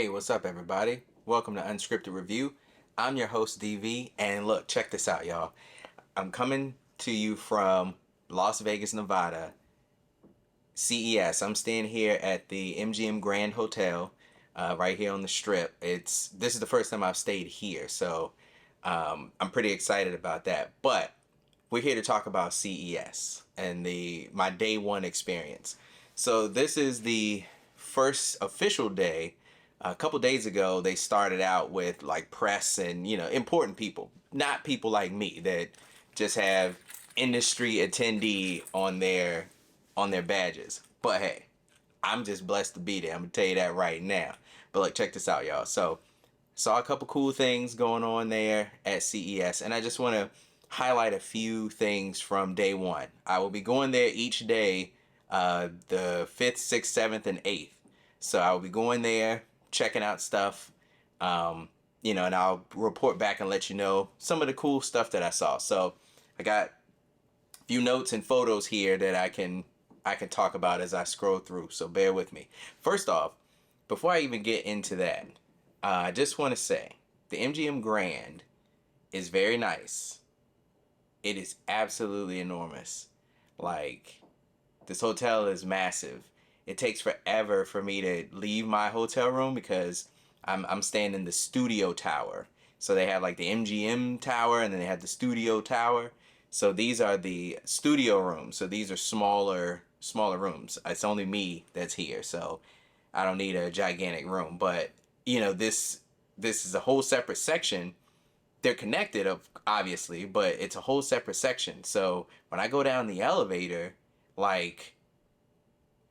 Hey, what's up, everybody? Welcome to Unscripted Review. I'm your host, DV, and look, check this out, y'all. I'm coming to you from Las Vegas, Nevada, CES. I'm staying here at the MGM Grand Hotel, right here on the Strip. This is the first time I've stayed here, so I'm pretty excited about that. But we're here to talk about CES and my day one experience. So this is the first official day. A couple days ago, they started out with like press and important people, not people like me that just have industry attendee on their badges. But hey, I'm just blessed to be there. I'm gonna tell you that right now. But look, check this out, y'all. So saw a couple cool things going on there at CES, and I just want to highlight a few things from day one. I will be going there each day, the 5th, 6th, 7th, and 8th. So I will be going there, checking out stuff, and I'll report back and let you know some of the cool stuff that I saw. So I got a few notes and photos here that I can talk about as I scroll through. So bear with me. First off, before I even get into that, I just want to say the MGM Grand is very nice. It is absolutely enormous. Like, this hotel is massive. It takes forever for me to leave my hotel room because I'm staying in the studio tower. So they have like the MGM tower and then they have the studio tower. So these are the studio rooms. So these are smaller rooms. It's only me that's here, so I don't need a gigantic room. But this is a whole separate section. They're connected, obviously, but it's a whole separate section. So when I go down the elevator, like,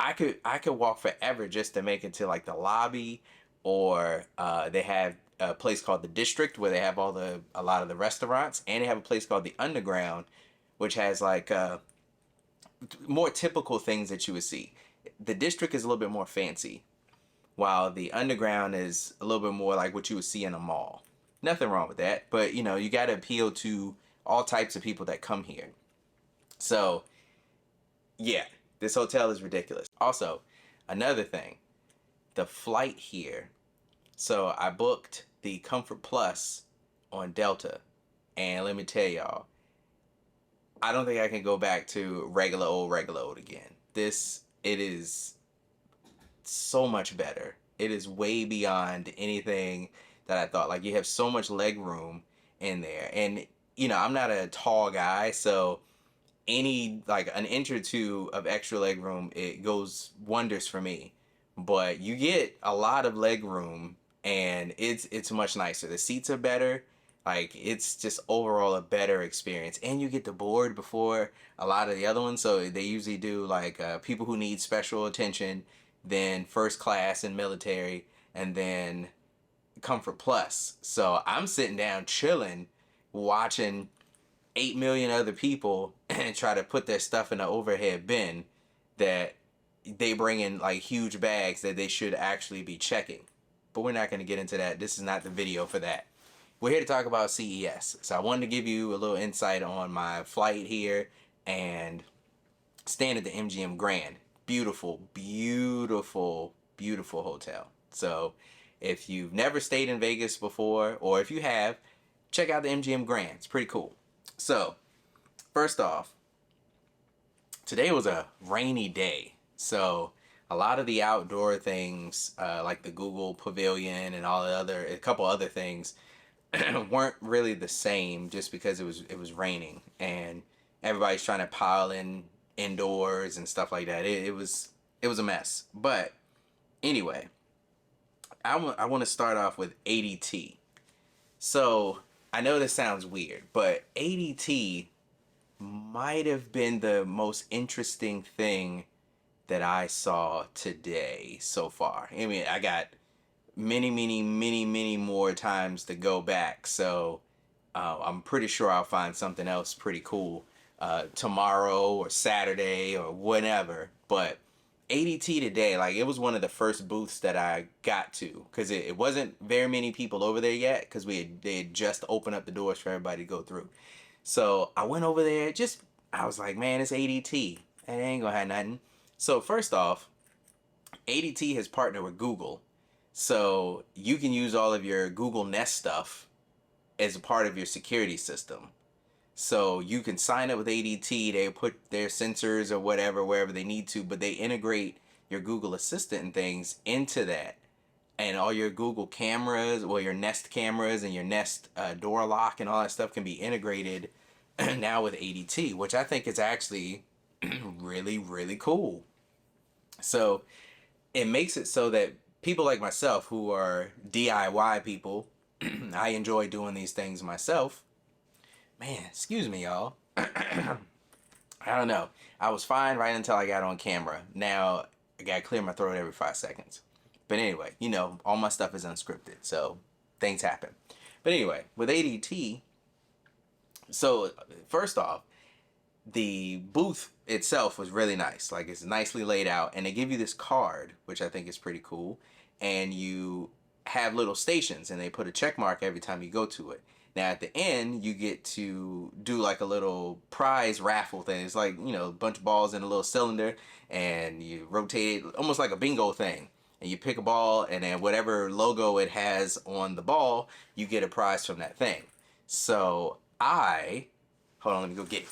I could walk forever just to make it to like the lobby, or they have a place called the District where they have a lot of the restaurants, and they have a place called the Underground, which has like more typical things that you would see. The District is a little bit more fancy, while the Underground is a little bit more like what you would see in a mall. Nothing wrong with that, but you got to appeal to all types of people that come here. So yeah, this hotel is ridiculous. Also, another thing, the flight here. So I booked the Comfort Plus on Delta, and let me tell y'all, I don't think I can go back to regular old again. It is so much better. It is way beyond anything that I thought. Like, you have so much leg room in there, and I'm not a tall guy, so any like an inch or two of extra leg room, it goes wonders for me. But you get a lot of leg room, and it's much nicer. The seats are better. Like, it's just overall a better experience, and you get the board before a lot of the other ones. So they usually do like people who need special attention, then first class and military, and then Comfort Plus. So I'm sitting down chilling, watching 8 million other people and try to put their stuff in an overhead bin that they bring in like huge bags that they should actually be checking. But we're not going to get into that. This is not the video for that. We're here to talk about CES. So I wanted to give you a little insight on my flight here and staying at the MGM Grand. Beautiful, beautiful, beautiful hotel. So if you've never stayed in Vegas before, or if you have, check out the MGM Grand. It's pretty cool. So, first off, today was a rainy day. So, a lot of the outdoor things, like the Google Pavilion and a couple other things, weren't really the same just because it was raining and everybody's trying to pile in indoors and stuff like that. It was a mess. But anyway, I want to start off with ADT. So I know this sounds weird, but ADT might have been the most interesting thing that I saw today so far. I mean, I got many more times to go back, so I'm pretty sure I'll find something else pretty cool tomorrow or Saturday or whenever. But ADT today, like, it was one of the first booths that I got to, because it wasn't very many people over there yet, because they had just opened up the doors for everybody to go through. So I went over there, I was like, man, it's ADT, and it ain't gonna have nothing. So first off, ADT has partnered with Google. So you can use all of your Google Nest stuff as a part of your security system. So you can sign up with ADT, they put their sensors or whatever wherever they need to, but they integrate your Google Assistant and things into that. And all your Google cameras, well, your Nest cameras and your Nest door lock and all that stuff can be integrated now with ADT, which I think is actually really, really cool. So it makes it so that people like myself who are DIY people, I enjoy doing these things myself. Man, excuse me, y'all. I don't know. I was fine right until I got on camera. Now I gotta clear my throat every 5 seconds. But anyway, all my stuff is unscripted, so things happen. But anyway, with ADT, so first off, the booth itself was really nice. Like, it's nicely laid out, and they give you this card, which I think is pretty cool. And you have little stations, and they put a check mark every time you go to it. Now at the end, you get to do like a little prize raffle thing. It's like, a bunch of balls in a little cylinder, and you rotate it almost like a bingo thing. And you pick a ball, and then whatever logo it has on the ball, you get a prize from that thing. So hold on, let me go get it.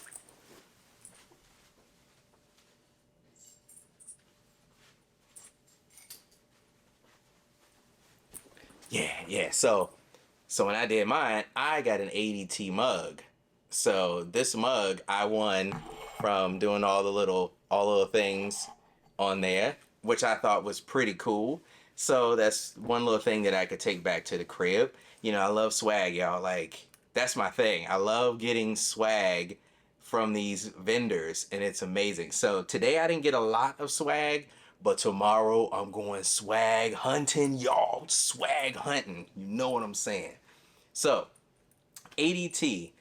Yeah. So when I did mine, I got an ADT mug. So this mug I won from doing all the things on there, which I thought was pretty cool. So that's one little thing that I could take back to the crib. I love swag, y'all. Like, that's my thing. I love getting swag from these vendors, and it's amazing. So today I didn't get a lot of swag, but tomorrow I'm going swag hunting, y'all. Swag hunting. You know what I'm saying? So, ADT,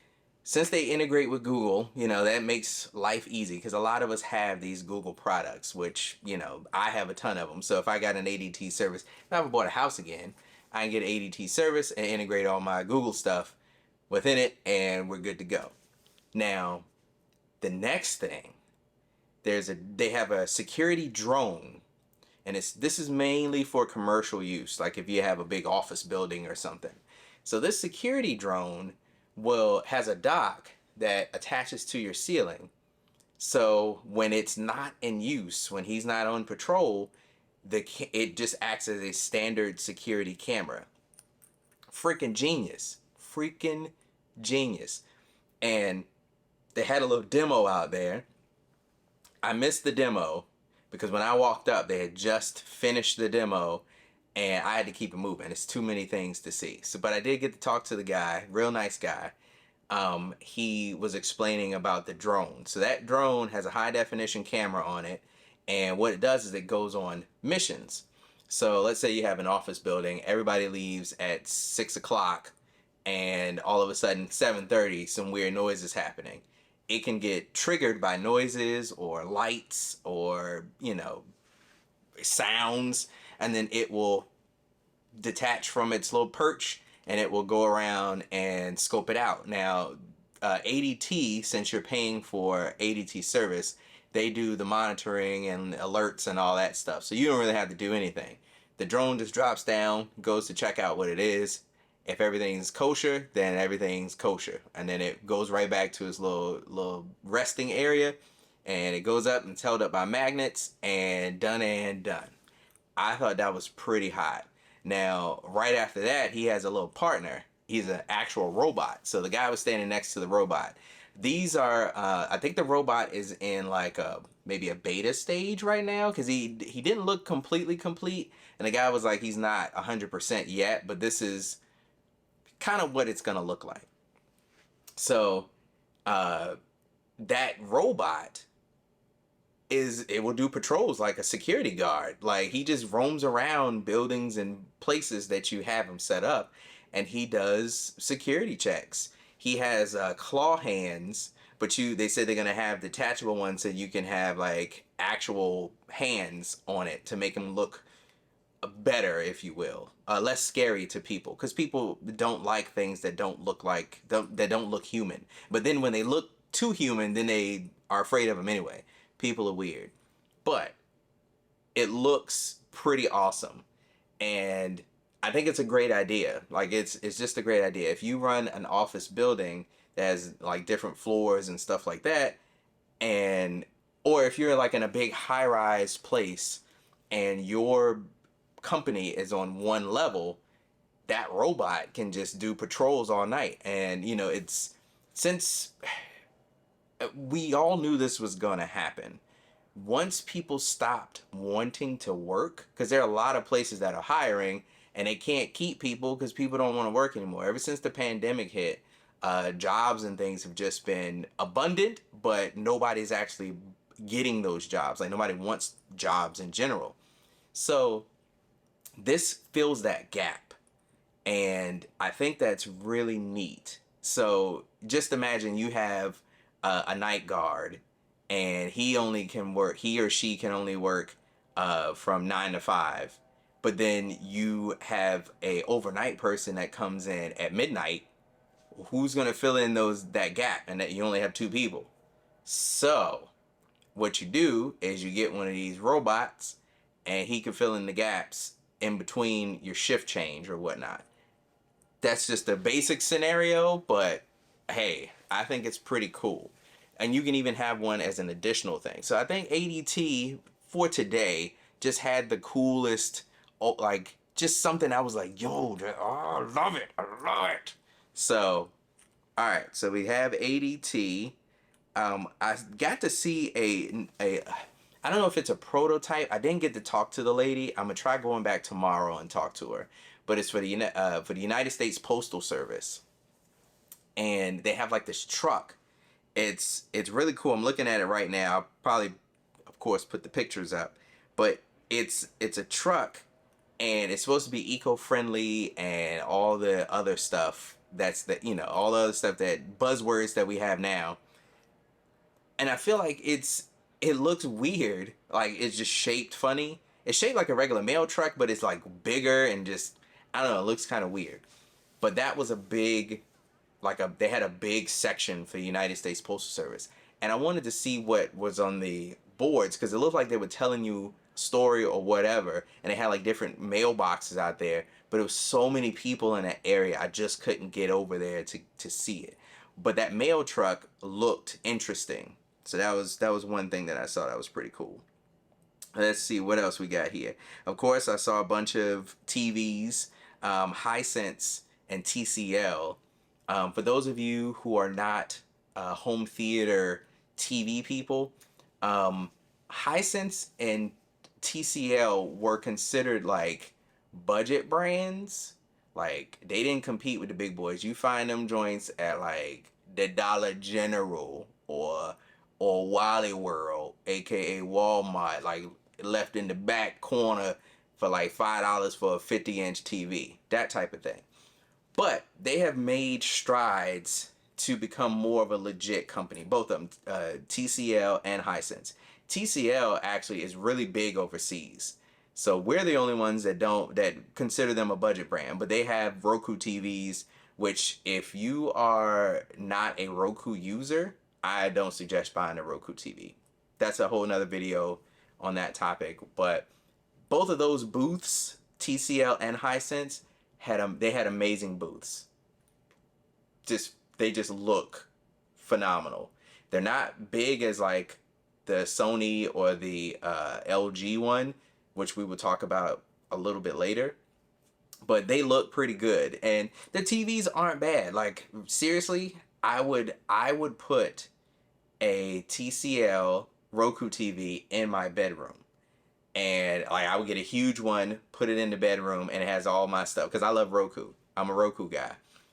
since they integrate with Google, that makes life easy because a lot of us have these Google products, which, I have a ton of them. So if I got an ADT service, if I ever bought a house again, I can get an ADT service and integrate all my Google stuff within it, and we're good to go. Now, the next thing, they have a security drone, and this is mainly for commercial use, like if you have a big office building or something. So this security drone has a dock that attaches to your ceiling. So when it's not in use, when he's not on patrol, it just acts as a standard security camera. Freaking genius. Freaking genius. And they had a little demo out there. I missed the demo because when I walked up, they had just finished the demo, and I had to keep it moving. It's too many things to see. So, but I did get to talk to the guy, real nice guy. He was explaining about the drone. So that drone has a high definition camera on it, and what it does is it goes on missions. So let's say you have an office building, everybody leaves at 6 o'clock, and all of a sudden 7:30, some weird noise is happening. It can get triggered by noises or lights or sounds, and then it will detach from its little perch, and it will go around and scope it out. Now, ADT, since you're paying for ADT service, they do the monitoring and alerts and all that stuff. So you don't really have to do anything. The drone just drops down, goes to check out what it is. If everything's kosher, then everything's kosher. And then it goes right back to its little resting area, and it goes up and it's held up by magnets, and done and done. I thought that was pretty hot. Now, right after that, he has a little partner. He's an actual robot. So the guy was standing next to the robot. These are, I think the robot is in like maybe a beta stage right now, because he didn't look completely complete. And the guy was like, he's not 100% yet, but this is kind of what it's going to look like. So that robot it will do patrols like a security guard. Like, he just roams around buildings and places that you have him set up, and he does security checks. He has claw hands, but they said they're gonna have detachable ones so you can have like actual hands on it to make him look better, if you will, less scary to people, because people don't like things that don't look human. But then when they look too human, then they are afraid of them anyway. People are weird, but it looks pretty awesome. And I think it's a great idea. Like it's just a great idea. If you run an office building that has like different floors and stuff like that, and or if you're like in a big high-rise place and your company is on one level, that robot can just do patrols all night. And it's since we all knew this was going to happen. Once people stopped wanting to work, because there are a lot of places that are hiring and they can't keep people because people don't want to work anymore. Ever since the pandemic hit, jobs and things have just been abundant, but nobody's actually getting those jobs. Like nobody wants jobs in general. So this fills that gap. And I think that's really neat. So just imagine you have a night guard, and he or she can only work from 9 to 5. But then you have a overnight person that comes in at midnight. Who's gonna fill in that gap? And that you only have two people. So what you do is you get one of these robots, and he can fill in the gaps in between your shift change or whatnot. That's just a basic scenario, but hey, I think it's pretty cool. And you can even have one as an additional thing. So I think ADT for today just had the coolest, like, just something I was like, yo, oh, I love it. I love it. So, all right. So we have ADT. I got to see I don't know if it's a prototype. I didn't get to talk to the lady. I'm gonna try going back tomorrow and talk to her. But it's for the United States Postal Service, and they have like this truck. It's really cool. I'm looking at it right now. I'll probably, of course, put the pictures up. But it's a truck, and it's supposed to be eco-friendly and all the other stuff. All the other stuff, that buzzwords that we have now. And I feel like it looks weird. Like it's just shaped funny. It's shaped like a regular mail truck, but it's like bigger and just, I don't know, it looks kind of weird. But that was a big, they had a big section for the United States Postal Service. And I wanted to see what was on the boards, because it looked like they were telling you a story or whatever, and they had like different mailboxes out there. But it was so many people in that area, I just couldn't get over there to see it. But that mail truck looked interesting. So that was one thing that I saw that was pretty cool. Let's see what else we got here. Of course, I saw a bunch of TVs, Hisense and TCL. For those of you who are not home theater TV people, Hisense and TCL were considered like budget brands. Like they didn't compete with the big boys. You find them joints at like the Dollar General or Wally World, aka Walmart, like left in the back corner for like $5 for a 50-inch TV, that type of thing. But they have made strides to become more of a legit company, both of them, TCL and Hisense. TCL actually is really big overseas. So we're the only ones that consider them a budget brand, but they have Roku TVs, which if you are not a Roku user, I don't suggest buying a Roku TV. That's a whole nother video on that topic. But both of those booths, TCL and Hisense, they had amazing booths. They just look phenomenal. They're not big as like the Sony or the LG one, which we will talk about a little bit later. But they look pretty good, and the TVs aren't bad. Like seriously, I would put a TCL Roku TV in my bedroom. And like I would get a huge one, put it in the bedroom, and it has all my stuff because I love Roku. I'm a Roku guy.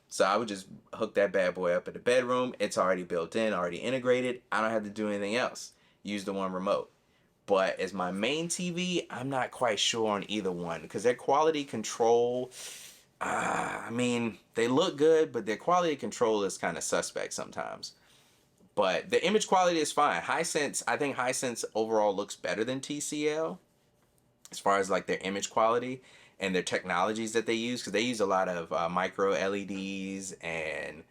So I would just hook that bad boy up in the bedroom. It's already built in, already integrated. I don't have to do anything else. Use the one remote. But as my main TV, I'm not quite sure on either one because their quality control, I mean, they look good, but their quality control is kind of suspect sometimes. But the image quality is fine. I think Hisense overall looks better than TCL as far as like their image quality and their technologies that they use, because they use a lot of micro LEDs and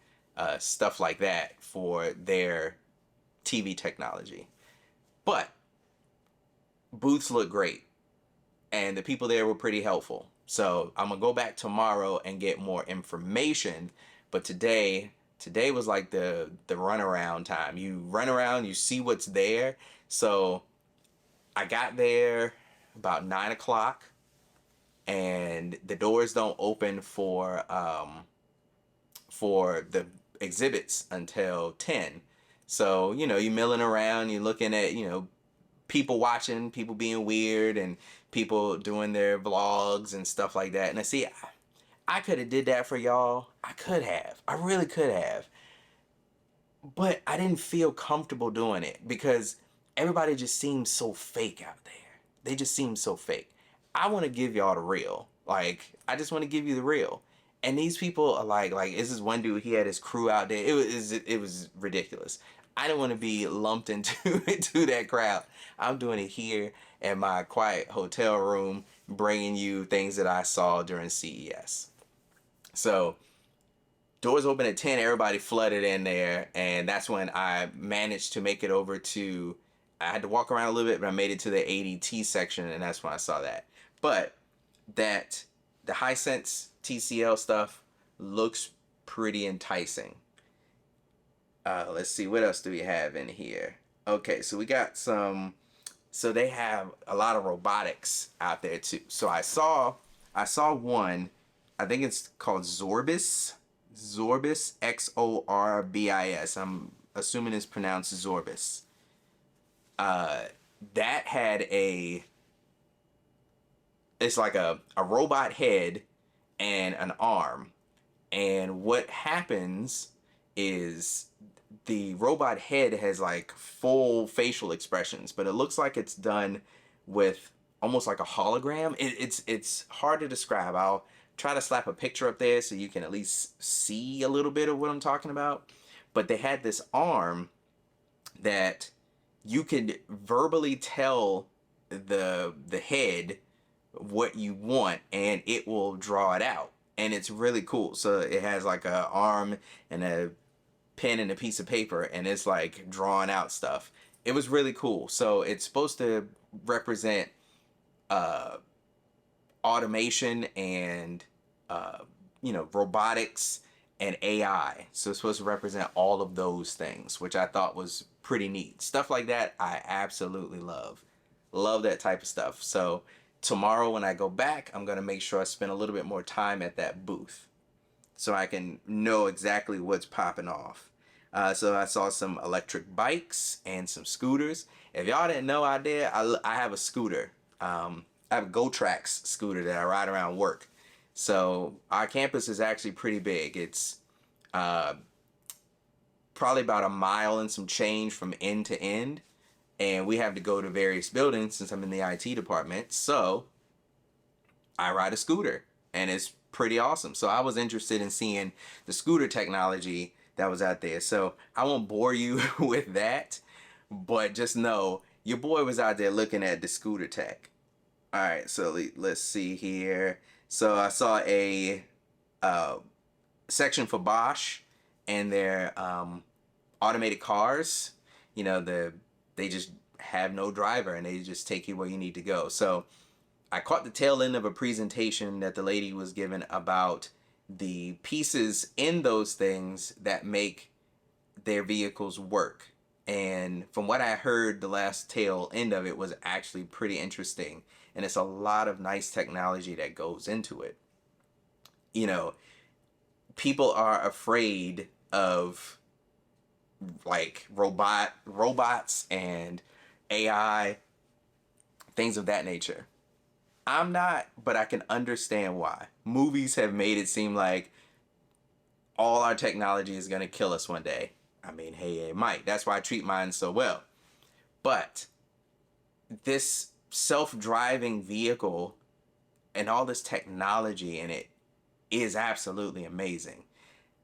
stuff like that for their TV technology. But booths look great, and the people there were pretty helpful. So I'm gonna go back tomorrow and get more information. But today was like the runaround time. You run around, you see what's there. So I got there about 9 o'clock, and the doors don't open for the exhibits until 10. So, you milling around, you're looking at, people watching, people being weird, and people doing their vlogs and stuff like that. And I see, I could have did that for y'all. I could have. I really could have. But I didn't feel comfortable doing it because everybody just seems so fake out there. They just seem so fake. I want to give y'all the real. Like, I just want to give you the real. And these people are like this is one dude. He had his crew out there. It was ridiculous. I didn't want to be lumped into that crowd. I'm doing it here in my quiet hotel room, bringing you things that I saw during CES. So doors open at 10, everybody flooded in there, and that's when I managed to make it over to, I had to walk around a little bit, but I made it to the ADT section, and that's when I saw that. But that the Hisense TCL stuff looks pretty enticing. Let's see, what else do we have in here? Okay, so we got so they have a lot of robotics out there too. So I saw one, I think it's called Zorbis. Zorbis, Xorbis. I'm assuming it's pronounced Zorbis. Uh, that had it's like a robot head and an arm. And what happens is the robot head has like full facial expressions, but it looks like it's done with almost like a hologram. It's hard to describe. I'll try to slap a picture up there so you can at least see a little bit of what I'm talking about. But they had this arm that you could verbally tell the head what you want, and it will draw it out, and it's really cool. So it has like a arm and a pen and a piece of paper, and it's like drawing out stuff. It was really cool. So it's supposed to represent uh automation and robotics and AI. So it's supposed to represent all of those things, which I thought was pretty neat. Stuff like that I absolutely love. Love that type of stuff. So tomorrow when I go back, I'm going to make sure I spend a little bit more time at that booth so I can know exactly what's popping off. So I saw some electric bikes and some scooters. If y'all didn't know, I have a scooter. I have a GoTrax scooter that I ride around work. So our campus is actually pretty big. It's uh, probably about a mile and some change from end to end. And we have to go to various buildings since I'm in the IT department. So I ride a scooter, and it's pretty awesome. So I was interested in seeing the scooter technology that was out there. So I won't bore you with that, but just know your boy was out there looking at the scooter tech. All right, so let's see here. So I saw a uh, section for Bosch and their automated cars. They just have no driver, and they just take you where you need to go. So I caught the tail end of a presentation that the lady was given about the pieces in those things that make their vehicles work. And from what I heard, the last tail end of it was actually pretty interesting. And it's a lot of nice technology that goes into it. You know, people are afraid of like robots and AI, things of that nature. I'm not, but I can understand why. Movies have made it seem like all our technology is going to kill us one day. I mean, hey, it might. That's why I treat mine so well. But this self-driving vehicle and all this technology in it is absolutely amazing.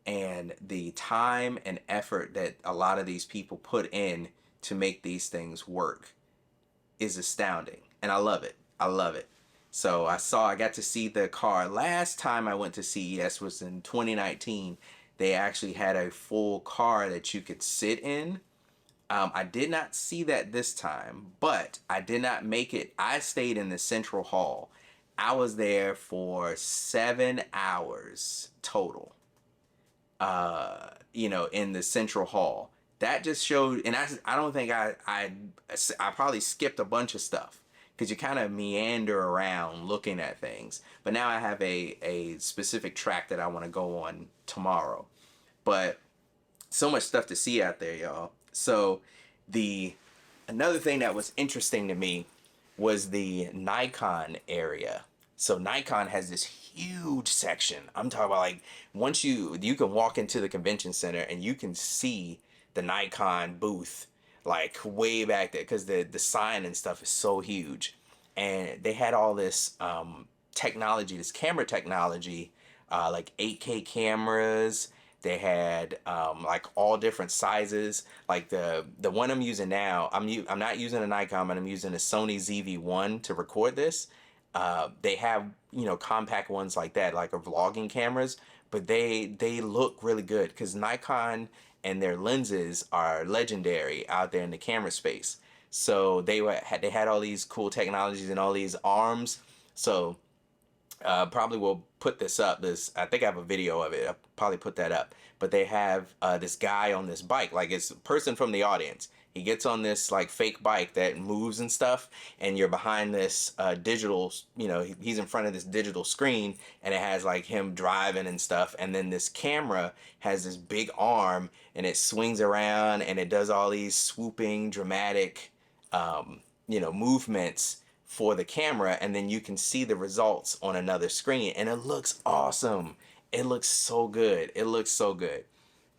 And the time and effort that a lot of these people put in to make these things work is astounding. And I love it. I love it. So I got to see the car. Last time I went to CES was in 2019. They actually had a full car that you could sit in. I did not see that this time, but I did not make it. I stayed in the central hall. I was there for 7 hours total. In the central hall. That just showed, and I don't think I probably skipped a bunch of stuff because you kind of meander around looking at things. But now I have a specific track that I want to go on tomorrow. But so much stuff to see out there, y'all. So the another thing that was interesting to me was the Nikon area. So Nikon has this huge section. I'm talking about, like, once you can walk into the convention center and you can see the Nikon booth like way back there because the sign and stuff is so huge. And they had all this technology, this camera technology, like 8K cameras. They had like all different sizes. Like the one I'm using now, I'm not using a Nikon, but I'm using a Sony ZV-1 to record this. They have compact ones like that, like a vlogging cameras, but they look really good because Nikon and their lenses are legendary out there in the camera space. So they had all these cool technologies and all these arms. So probably will put this up. I think I have a video of it. I'll probably put that up. But they have this guy on this bike, like it's a person from the audience. He gets on this like fake bike that moves and stuff, and you're behind this digital. He's in front of this digital screen, and it has like him driving and stuff. And then this camera has this big arm, and it swings around, and it does all these swooping, dramatic, movements for the camera, and then you can see the results on another screen, and it looks awesome. It looks so good. It looks so good.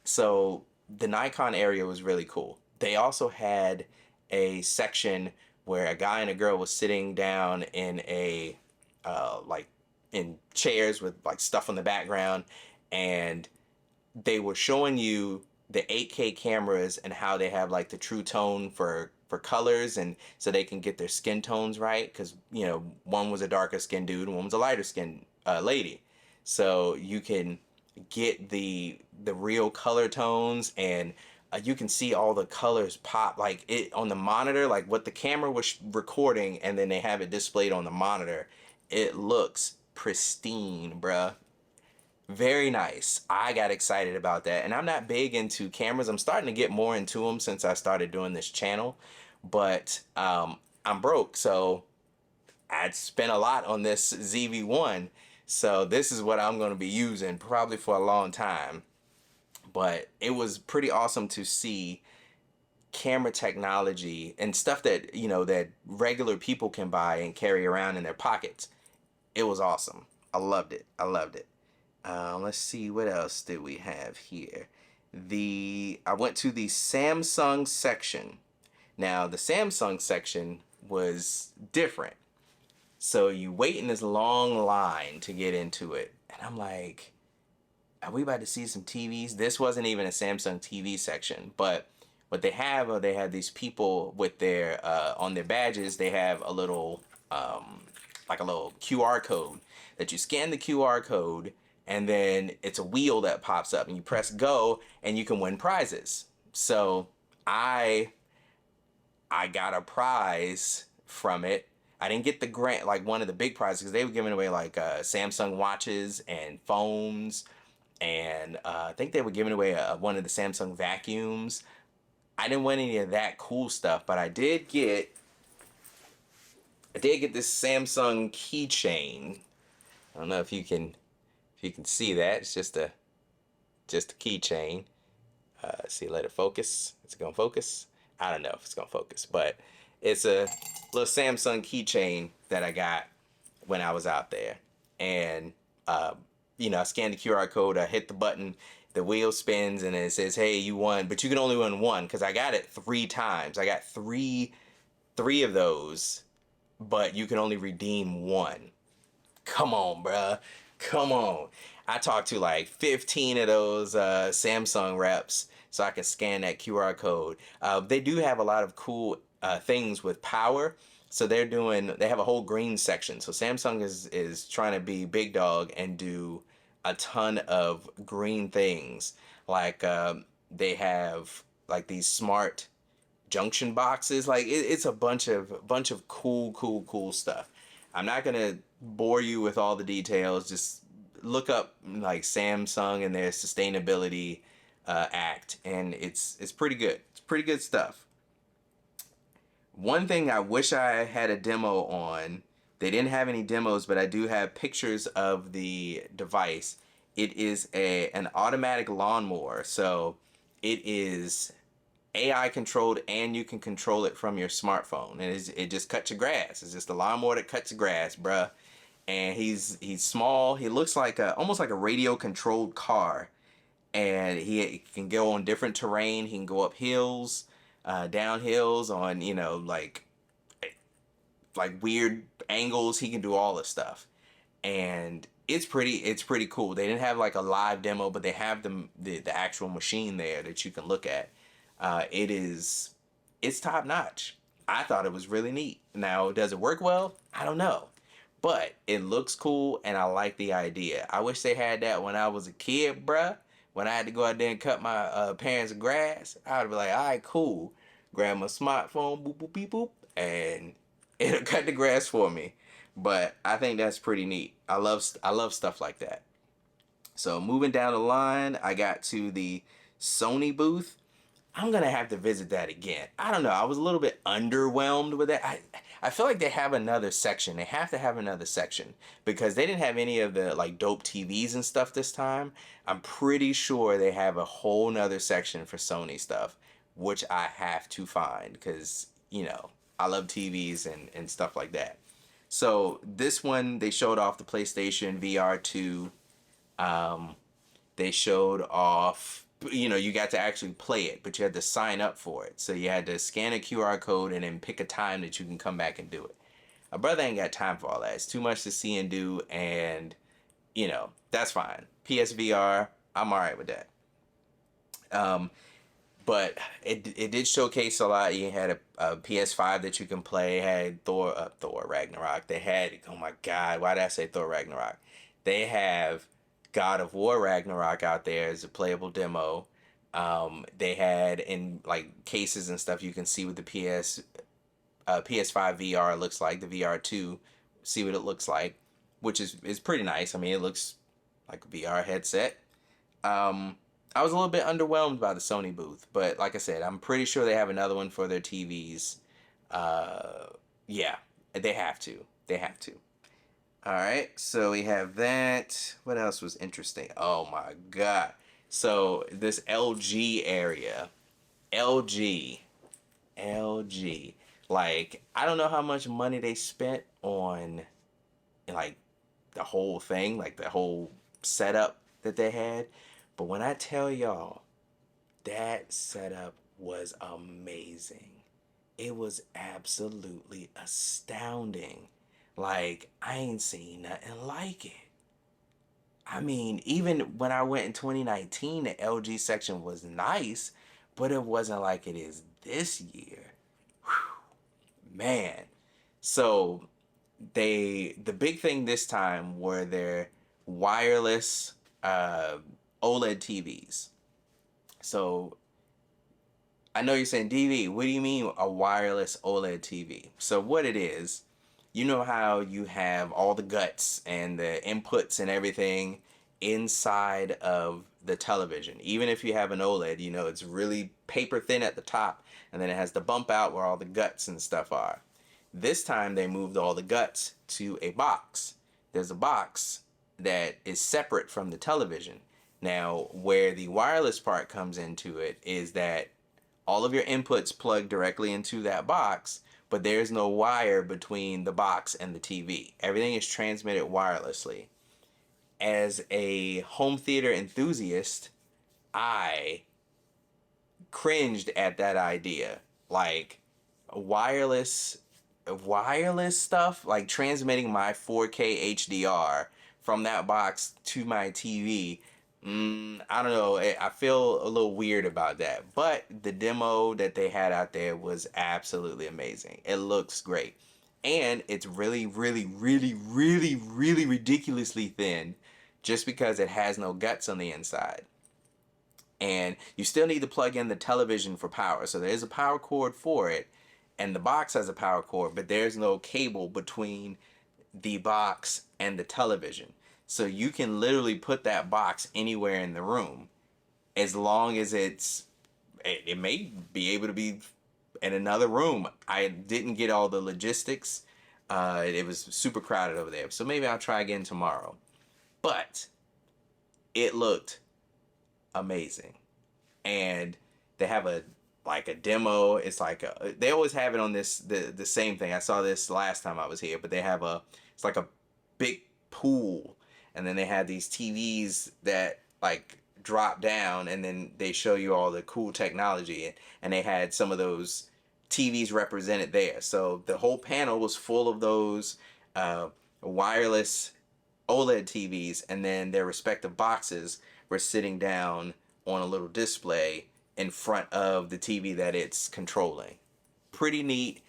So the Nikon area was really cool. They also had a section where a guy and a girl was sitting down in like in chairs with like stuff on the background, and they were showing you the 8K cameras and how they have like the true tone for colors, and so they can get their skin tones right, because one was a darker skinned dude and one was a lighter skinned lady, so you can get the real color tones, and you can see all the colors pop like it on the monitor, like what the camera was recording, and then they have it displayed on the monitor. It looks pristine, bruh. Very nice. I got excited about that. And I'm not big into cameras. I'm starting to get more into them since I started doing this channel. But I'm broke, so I'd spent a lot on this ZV-1. So this is what I'm going to be using probably for a long time. But it was pretty awesome to see camera technology and stuff that, that regular people can buy and carry around in their pockets. It was awesome. I loved it. I loved it. Let's see, what else did we have here? I went to the Samsung section. Now, the Samsung section was different. So you wait in this long line to get into it. And I'm like, are we about to see some TVs? This wasn't even a Samsung TV section. But what they have, they have these people with their, on their badges, they have a little, like a little QR code that you scan the QR code, and then it's a wheel that pops up and you press go and you can win prizes. So I got a prize from it. I didn't get the grant, like one of the big prizes, because they were giving away like Samsung watches and phones, and I think they were giving away one of the Samsung vacuums. I didn't win any of that cool stuff, but I did get this Samsung keychain. I don't know if you can see that. It's just a keychain. See, let it focus. Is it gonna focus? I don't know if it's gonna focus, but it's a little Samsung keychain that I got when I was out there. And I scanned the QR code, I hit the button, the wheel spins, and it says, hey, you won, but you can only win one, because I got it 3 times. I got three of those, but you can only redeem one. Come on, bruh. Come on. I talked to like 15 of those Samsung reps so I can scan that QR code. They do have a lot of cool things with power. So they have a whole green section. So Samsung is trying to be big dog and do a ton of green things. Like they have like these smart junction boxes. Like it's a bunch of cool stuff. I'm not gonna bore you with all the details. Just look up like Samsung and their sustainability act, and it's pretty good. It's pretty good stuff. One thing I wish I had a demo on, they didn't have any demos, but I do have pictures of the device. It is an automatic lawnmower. So it is AI controlled and you can control it from your smartphone. And it just cuts your grass. It's just a lawnmower that cuts your grass, bruh. And he's small. He looks like almost like a radio controlled car, and he can go on different terrain. He can go up hills, down hills, on like weird angles. He can do all this stuff, and it's pretty cool. They didn't have like a live demo, but they have the actual machine there that you can look at. It's top notch. I thought it was really neat. Now, does it work well? I don't know. But it looks cool and I like the idea. I wish they had that when I was a kid, bruh. When I had to go out there and cut my parents' grass, I would be like, all right, cool. Grab my smartphone, boop, boop, beep, boop, and it'll cut the grass for me. But I think that's pretty neat. I love stuff like that. So moving down the line, I got to the Sony booth. I'm gonna have to visit that again. I don't know. I was a little bit underwhelmed with it. I feel like they have another section. They have to have another section because they didn't have any of the like dope TVs and stuff this time. I'm pretty sure they have a whole nother section for Sony stuff, which I have to find because I love TVs and stuff like that. So this one they showed off the PlayStation VR 2. Um, they showed off, you got to actually play it, but you had to sign up for it. So you had to scan a QR code and then pick a time that you can come back and do it. My brother ain't got time for all that. It's too much to see and do, and that's fine. PSVR, I'm all right with that. Um, but it did showcase a lot. You had a PS5 that you can play. It had Thor Ragnarok. They had, oh my God, why did I say Thor Ragnarok? They have God of War Ragnarok out there as a playable demo. They had in like cases and stuff you can see what the PS5 VR looks like, the VR2, see what it looks like, which is pretty nice. I mean, it looks like a VR headset. I was a little bit underwhelmed by the Sony booth, but like I said, I'm pretty sure they have another one for their TVs. Yeah, they have to. They have to. All right, so we have that. What else was interesting? Oh my God. So this LG area, LG, LG. Like, I don't know how much money they spent on like the whole thing, like the whole setup that they had. But when I tell y'all, that setup was amazing. It was absolutely astounding. Like, I ain't seen nothing like it. I mean, even when I went in 2019, the LG section was nice, but it wasn't like it is this year. Whew, man. So the big thing this time were their wireless OLED TVs. So I know you're saying, DV, what do you mean a wireless OLED TV? So what it is, you know how you have all the guts and the inputs and everything inside of the television. Even if you have an OLED, it's really paper thin at the top, and then it has the bump out where all the guts and stuff are. This time they moved all the guts to a box. There's a box that is separate from the television. Now, where the wireless part comes into it is that all of your inputs plug directly into that box, but there's no wire between the box and the TV. Everything is transmitted wirelessly. As a home theater enthusiast, I cringed at that idea. Like, wireless stuff, like transmitting my 4K HDR from that box to my TV. I don't know. I feel a little weird about that. But the demo that they had out there was absolutely amazing. It looks great. And it's really, really, really, really, really ridiculously thin just because it has no guts on the inside. And you still need to plug in the television for power. So there is a power cord for it. And the box has a power cord, but there's no cable between the box and the television. So you can literally put that box anywhere in the room as long as it may be able to be in another room. I didn't get all the logistics. It was super crowded over there. So maybe I'll try again tomorrow. But it looked amazing. And they have a demo. It's like they always have it on the same thing. I saw this last time I was here, but they have it's like a big pool, and then they have these TVs that like drop down, and then they show you all the cool technology, and they had some of those TVs represented there. So the whole panel was full of those wireless OLED TVs, and then their respective boxes were sitting down on a little display in front of the TV that it's controlling. Pretty neat,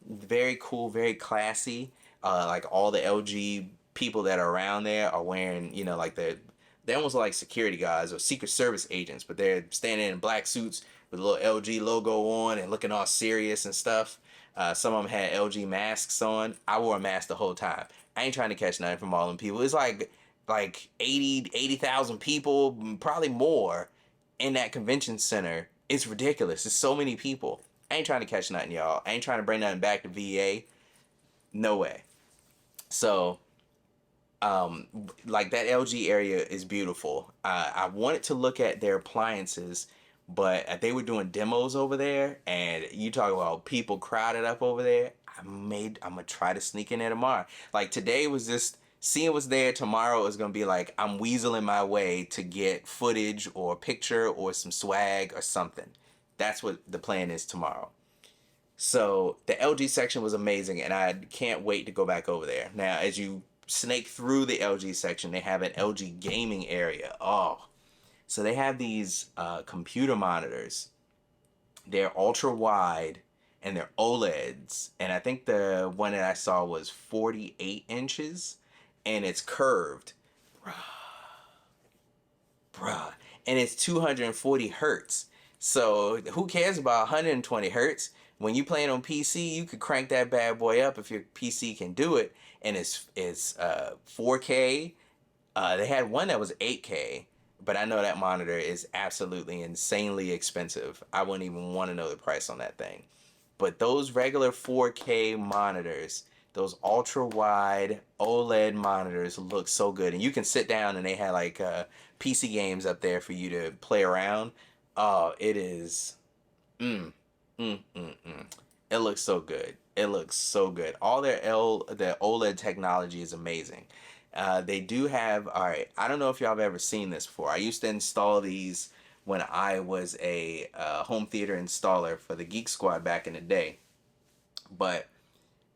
very cool, very classy. Like all the LG people that are around there are wearing, like they almost like security guards or Secret Service agents, but they're standing in black suits with a little LG logo on and looking all serious and stuff. Some of them had LG masks on. I wore a mask the whole time. I ain't trying to catch nothing from all them people. It's like 80,000 people, probably more, in that convention center. It's ridiculous. There's so many people. I ain't trying to catch nothing, y'all. I ain't trying to bring nothing back to VA. No way. So, like that LG area is beautiful. I wanted to look at their appliances, but they were doing demos over there, and you talk about people crowded up over there. I'm gonna try to sneak in there tomorrow. Like today was just seeing what's there. Tomorrow is gonna be like I'm weaseling my way to get footage or a picture or some swag or something. That's what the plan is tomorrow. So the LG section was amazing, and I can't wait to go back over there. Now, as you snake through the LG section, they have an LG gaming area. Oh, so they have these computer monitors. They're ultra wide and they're OLEDs. And I think the one that I saw was 48 inches and it's curved. Bruh. And it's 240 hertz. So who cares about 120 hertz? When you playing on PC, you could crank that bad boy up if your PC can do it. And it's 4K. They had one that was 8K. But I know that monitor is absolutely insanely expensive. I wouldn't even want to know the price on that thing. But those regular 4K monitors, those ultra wide OLED monitors look so good. And you can sit down and they had like PC games up there for you to play around. Oh, it is. It looks so good. It looks so good. All the OLED technology is amazing. They do have, all right, I don't know if y'all have ever seen this before. I used to install these when I was a home theater installer for the Geek Squad back in the day. But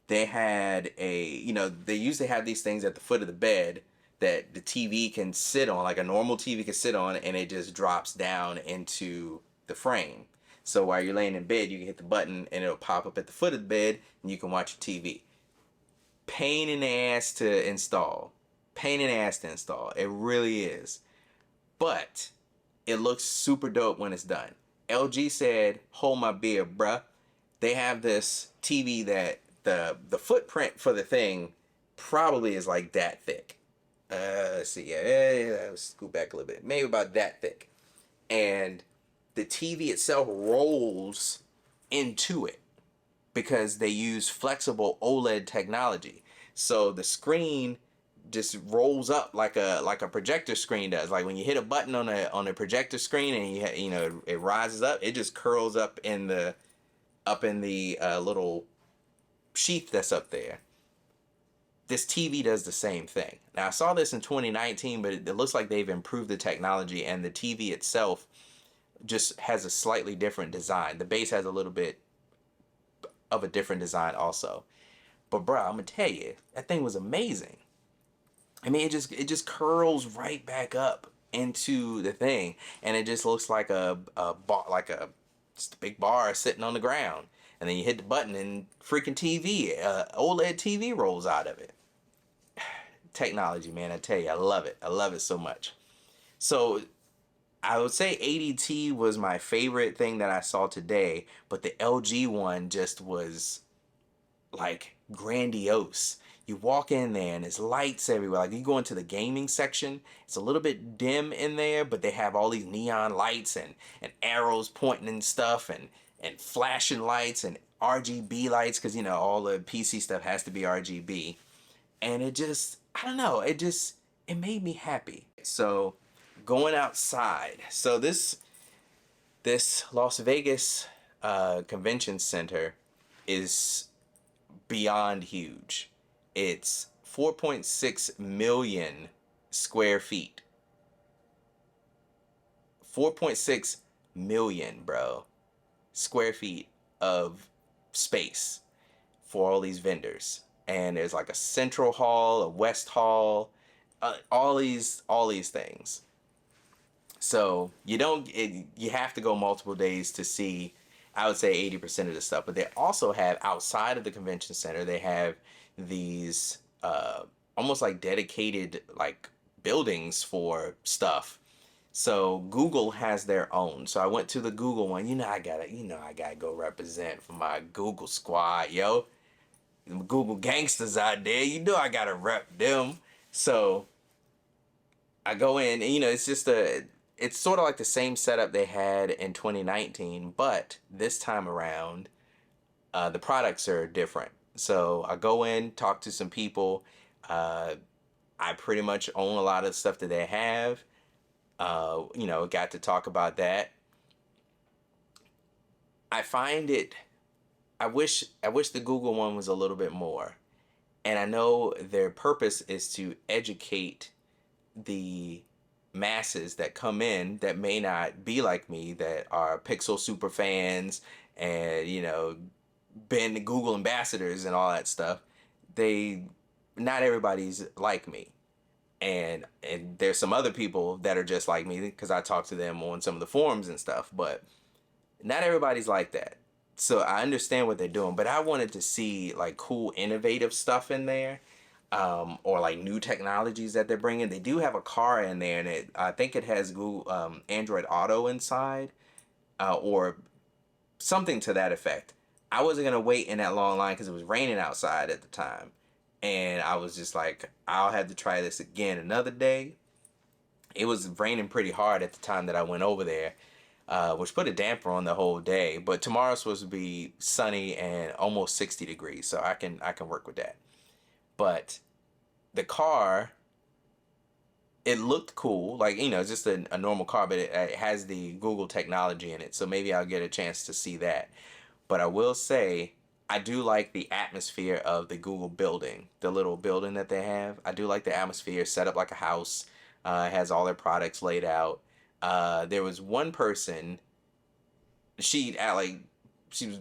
they had they usually have these things at the foot of the bed that the TV can sit on, like a normal TV can sit on, and it just drops down into the frame. So while you're laying in bed, you can hit the button and it'll pop up at the foot of the bed and you can watch your TV. Pain in the ass to install. Pain in the ass to install. It really is. But it looks super dope when it's done. LG said, hold my beer, bruh. They have this TV that the footprint for the thing probably is like that thick. Let's see. Yeah, let's scoot back a little bit. Maybe about that thick. And the TV itself rolls into it because they use flexible OLED technology. So the screen just rolls up like a projector screen does. Like when you hit a button on a projector screen and it rises up, it just curls up in the little sheath that's up there. This TV does the same thing. Now I saw this in 2019, but it looks like they've improved the technology, and the TV itself just has a slightly different design. The base has a little bit of a different design also. But bro, I'm gonna tell you, that thing was amazing. I mean, it just curls right back up into the thing, and it just looks like a bar, just a big bar sitting on the ground. And then you hit the button, and freaking OLED TV rolls out of it. Technology, man, I tell you, I love it. I love it so much. So I would say ADT was my favorite thing that I saw today, but the LG one just was like grandiose. You walk in there and there's lights everywhere. Like you go into the gaming section, it's a little bit dim in there, but they have all these neon lights and arrows pointing and stuff and flashing lights and RGB lights because all the PC stuff has to be RGB. And it just, I don't know, it made me happy. So going outside. So this Las Vegas convention center is beyond huge. It's 4.6 million square feet. 4.6 million, bro, square feet of space for all these vendors. And there's like a central hall, a west hall, all these things. So you have to go multiple days to see, I would say 80% of the stuff. But they also have outside of the convention center, they have these almost like dedicated like buildings for stuff. So Google has their own. So I went to the Google one. I gotta go represent for my Google squad, yo. Google gangsters out there. I gotta rep them. So I go in, and it's sort of like the same setup they had in 2019, but this time around, the products are different. So I go in, talk to some people. Uh, I pretty much own a lot of the stuff that they have. Got to talk about that. I find it. I wish the Google one was a little bit more. And I know their purpose is to educate the masses that come in that may not be like me, that are Pixel super fans and been Google ambassadors and all that stuff. They Not everybody's like me, and there's some other people that are just like me because I talk to them on some of the forums and stuff, but not everybody's like that. So I understand what they're doing, but I wanted to see like cool, innovative stuff in there, or like new technologies that they're bringing. They do have a car in there, and I think it has Google Android Auto inside, or something to that effect. I wasn't gonna wait in that long line because it was raining outside at the time, and I was just like, I'll have to try this again another day. It was raining pretty hard at the time that I went over there, which put a damper on the whole day. But tomorrow's supposed to be sunny and almost 60 degrees, so I can work with that. But the car, it looked cool, like just a normal car, but it has the Google technology in it, so maybe I'll get a chance to see that. But I will say, I do like the atmosphere of the Google building, the little building that they have. I do like the atmosphere, set up like a house. It has all their products laid out. There was one person, like she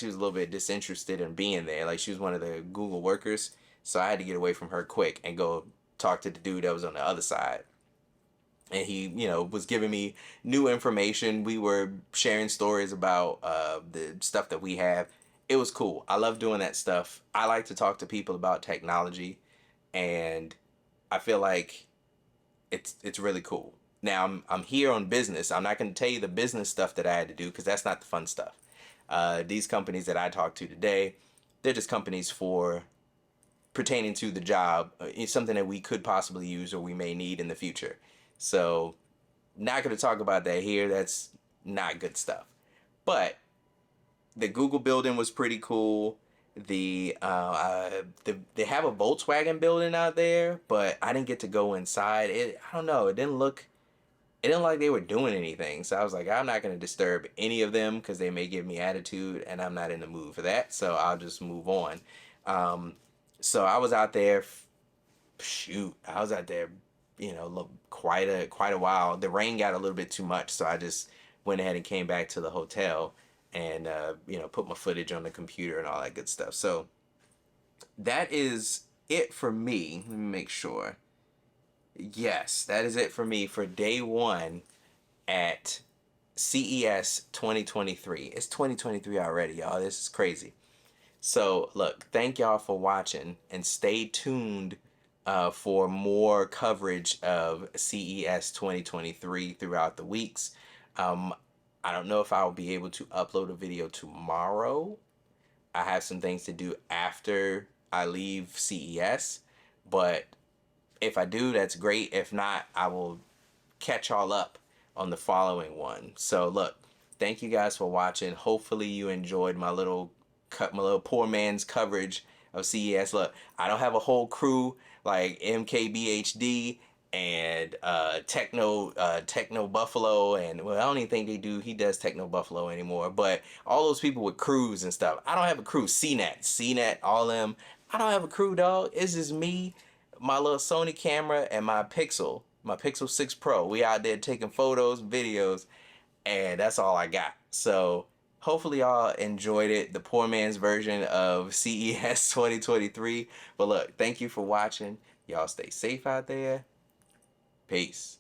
was a little bit disinterested in being there. Like she was one of the Google workers, so I had to get away from her quick and go talk to the dude that was on the other side. And he, was giving me new information. We were sharing stories about the stuff that we have. It was cool. I love doing that stuff. I like to talk to people about technology, and I feel like it's really cool. Now I'm here on business. I'm not going to tell you the business stuff that I had to do because that's not the fun stuff. These companies that I talked to today, they're just companies for pertaining to the job. It's something that we could possibly use or we may need in the future. So, not going to talk about that here. That's not good stuff. But the Google building was pretty cool. They have a Volkswagen building out there, but I didn't get to go inside. I don't know. It didn't like they were doing anything. So I was like, I'm not going to disturb any of them because they may give me attitude, and I'm not in the mood for that. So I'll just move on. So I was out there. I was out there, quite a while. The rain got a little bit too much, so I just went ahead and came back to the hotel and put my footage on the computer and all that good stuff. So that is it for me. Let me make sure. Yes, that is it for me for day one at CES 2023. It's 2023 already, y'all. This is crazy. So, look, thank y'all for watching, and stay tuned for more coverage of CES 2023 throughout the weeks. Um, I don't know if I'll be able to upload a video tomorrow. I have some things to do after I leave CES. But if I do, that's great. If not, I will catch y'all up on the following one. So look, thank you guys for watching. Hopefully you enjoyed my little poor man's coverage of CES. Look, I don't have a whole crew like MKBHD and Techno Buffalo, and well, I don't even think he does Techno Buffalo anymore, but all those people with crews and stuff. I don't have a crew. CNET, all them. I don't have a crew, dog. It's just me, my little Sony camera, and my Pixel 6 Pro. We out there taking photos, videos, and that's all I got. So hopefully y'all enjoyed it, the poor man's version of CES 2023. But look, thank you for watching. Y'all stay safe out there. Peace.